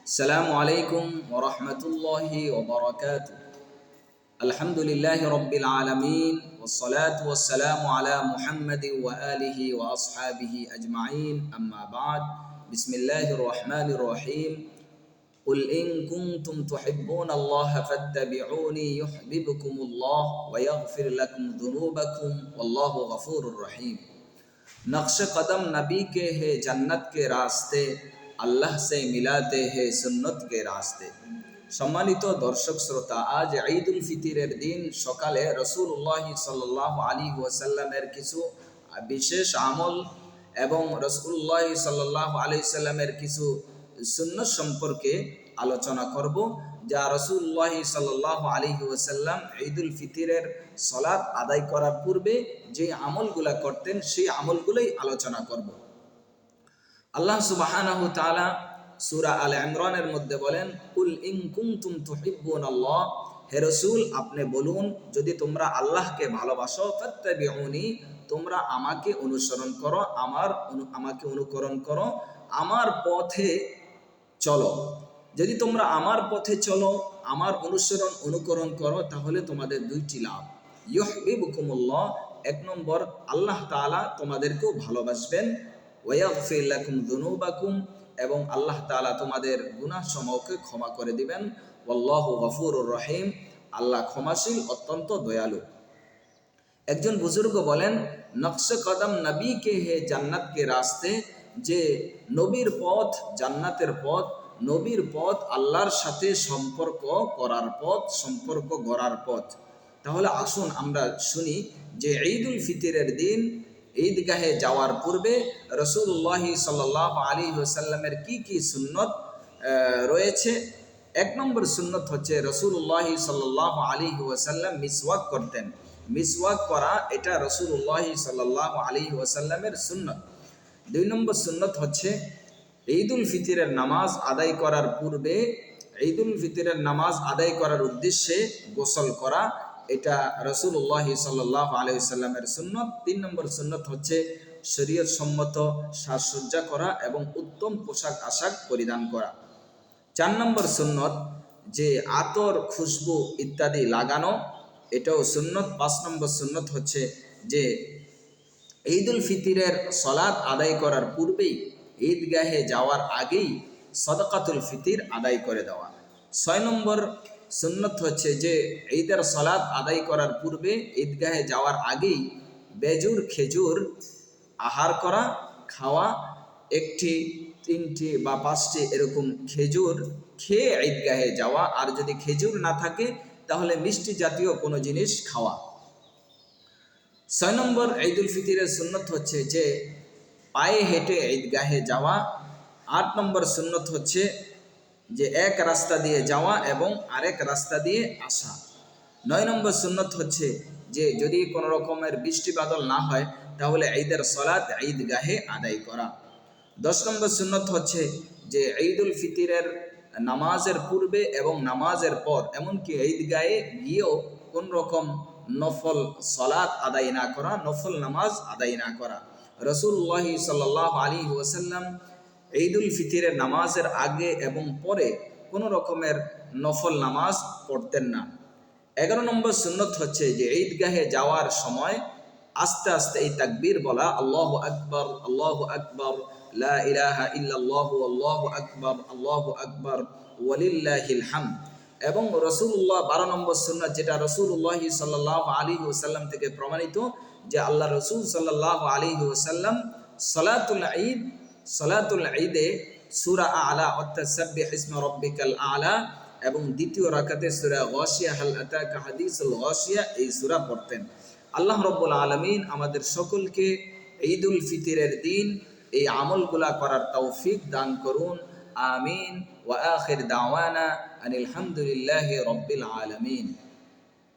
السلام عليكم ورحمة الله وبركاته. الحمد لله رب العالمين والصلاة والسلام على محمد وآله وأصحابه أجمعين، أما بعد. بسم الله الرحمن الرحيم. قل إن كنتم تحبون الله فاتبعوني يحببكم الله ويغفر لكم ذنوبكم والله غفور رحيم. नक्श कदम नबी के है जन्नत के रास्ते, আল্লাহ से मिलाते हैं সুন্নত के रास्ते। সম্মানিত দর্শক শ্রোতা, আজ ঈদুল ফিতরের দিন সকালে রাসূলুল্লাহ সাল্লাল্লাহু আলাইহি ওয়াসাল্লামের কিছু বিশেষ আমল এবং রাসূলুল্লাহ সাল্লাল্লাহু আলাইহি সাল্লামের কিছু সুন্নত সম্পর্কে আলোচনা করব, যা রাসূলুল্লাহ সাল্লাল্লাহু আলাইহি ওয়াসাল্লাম ঈদুল ফিতরের সালাত আদায় করার পূর্বে যে আমলগুলা করতেন সেই আমলগুলোই আলোচনা করব। আল্লাহ সুবহানাহু ওয়া তাআলা সূরা আলে ইমরানের মধ্যে বলেন, কুল ইন কুনতুম তুহিব্বুনাল্লাহ, হে রাসূল আপনি বলুন যদি তোমরা আল্লাহকে ভালোবাসো, ফাত্তাবিউনি, তোমরা আমাকে অনুসরণ করো, আমাকে অনুকরণ করো, আমার পথে চলো। যদি তোমরা আমার পথে চলো, আমার অনুকরণ করো, তাহলে তোমাদের দুইটি লাভ। ইউহিব্বুকুমুল্লাহ, এক নম্বর আল্লাহ তাআলা তোমাদেরকেও ভালোবাসবেন, ওয়ায়াগফির লাকুম যুনুবাকুম, এবং আল্লাহ তাআলা তোমাদের গুনাহ সমূহকে ক্ষমা করে দিবেন। ওয়াল্লাহু গফুরুর রহিম, আল্লাহ ক্ষমাশীল, অত্যন্ত দয়ালু। একজন বুজুর্গ বলেন, নকশ কদম নবী কে হে জান্নাত কে রাস্তে, যে নবীর পথ জান্নাতের পথ, নবীর পথ আল্লাহর সাথে সম্পর্ক করার পথ, সম্পর্ক গড়ার পথ। তাহলে আসুন আমরা শুনি যে ঈদুল ফিতরের দিন ঈদগাহে যাওয়ার পূর্বে রাসূলুল্লাহ সাল্লাল্লাহু আলাইহি ওয়াসাল্লামের কি সুন্নত রয়েছে। এক নম্বর সুন্নত হচ্ছে রাসূলুল্লাহ সাল্লাল্লাহু আলাইহি ওয়াসাল্লাম মিসওয়াক করতেন। মিসওয়াক করা এটা রাসূলুল্লাহ সাল্লাল্লাহু আলাইহি ওয়াসাল্লামের সুন্নত। দুই নম্বর সুন্নত হচ্ছে ঈদুল ফিতরের নামাজ আদায় করার পূর্বে, ঈদুল ফিতরের নামাজ আদায় করার উদ্দেশ্যে গোসল করা, এটা রাসূলুল্লাহ সাল্লাল্লাহু আলাইহি ওয়াসাল্লামের সুন্নত। তিন নম্বর সুন্নত হচ্ছে শরীয়ত সম্মত সাজসজ্জা করা এবং উত্তম পোশাক আশাক পরিধান করা। চার নম্বর সুন্নত যে আতর, খুশবু ইত্যাদি লাগানো, এটাও সুন্নত। পাঁচ নম্বর সুন্নত হচ্ছে যে ঈদুল ফিতরের সালাত আদায় করার পূর্বেই, ঈদগাহে যাওয়ার আগেই সাদাকাতুল ফিতর আদায় করে দেওয়া। ছয় নম্বর সুন্নত হচ্ছে যে ঈদের সালাত আদায় করার পূর্বে, ঈদগাহে যাওয়ার আগেই বেজুর খেজুর আহার করা, খাওয়া, একটি, তিনটি বা পাঁচটি এরকম খেজুর খেয়ে ঈদগাহে যাওয়া, আর যদি খেজুর না থাকে তাহলে মিষ্টি জাতীয় কোনো জিনিস খাওয়া। ছয় নম্বর ঈদুল ফিতরের সুন্নত হচ্ছে যে পায়ে হেঁটে ঈদগাহে যাওয়া। আট নম্বর সুন্নত হচ্ছে যে এক রাস্তা দিয়ে যাওয়া এবং আরেক রাস্তা দিয়ে আসা। নয় নম্বর সুন্নত হচ্ছে যে যদি কোনো রকমের বৃষ্টি বাদল না হয় তাহলে ঈদের সালাত ঈদগাহে আদায় করা। 10 নম্বর সুন্নত হচ্ছে যে ঈদুল ফিতরের নামাজের পূর্বে এবং নামাজের পর, এমনকি ঈদগাহে গিয়েও কোন রকম নফল সালাত আদায় না করা, নফল নামাজ আদায় না করা। রাসূলুল্লাহ সাল্লাল্লাহু আলাইহি ওয়াসাল্লাম ঈদুল ফিতরের নামাজের আগে এবং পরে কোনো রকমের নফল নামাজ পড়তেন না। 11 নম্বর সুন্নত হচ্ছে যে ঈদগাহে যাওয়ার সময় আস্তে আস্তে এই তাকবীর বলা, আল্লাহু আকবার, আল্লাহু আকবার, লা ইলাহা ইল্লাল্লাহু, আল্লাহু আকবার ওয়ালিল্লাহিল হামদ। এবং রাসূলুল্লাহ 12 নম্বর সুন্নাত, যেটা রাসূলুল্লাহ সাল্লাল্লাহু আলাইহি ওয়াসাল্লাম থেকে প্রমাণিত, যে আল্লাহ রাসূল সাল্লাল্লাহু আলাইহি ওয়াসাল্লাম সালাতুল ঈদে সূরা আ'লা অর্থাৎ সাব্বিহ ইসমা রাব্বিকাল আ'লা এবং দ্বিতীয় রাকাতে সূরা গাশিয়া, হাল আতাকা হাদিসুল গাশিয়া, এই সূরা পড়তেন। আল্লাহ রাব্বুল আলামিন আমাদের সকলকে ঈদুল ফিতরের দিন এই আমলগুলা করার তৌফিক দান করুন। আমিন। ওয়া আখির দাওয়ানা আনিল হামদুলিল্লাহি রাব্বিল আলামিন।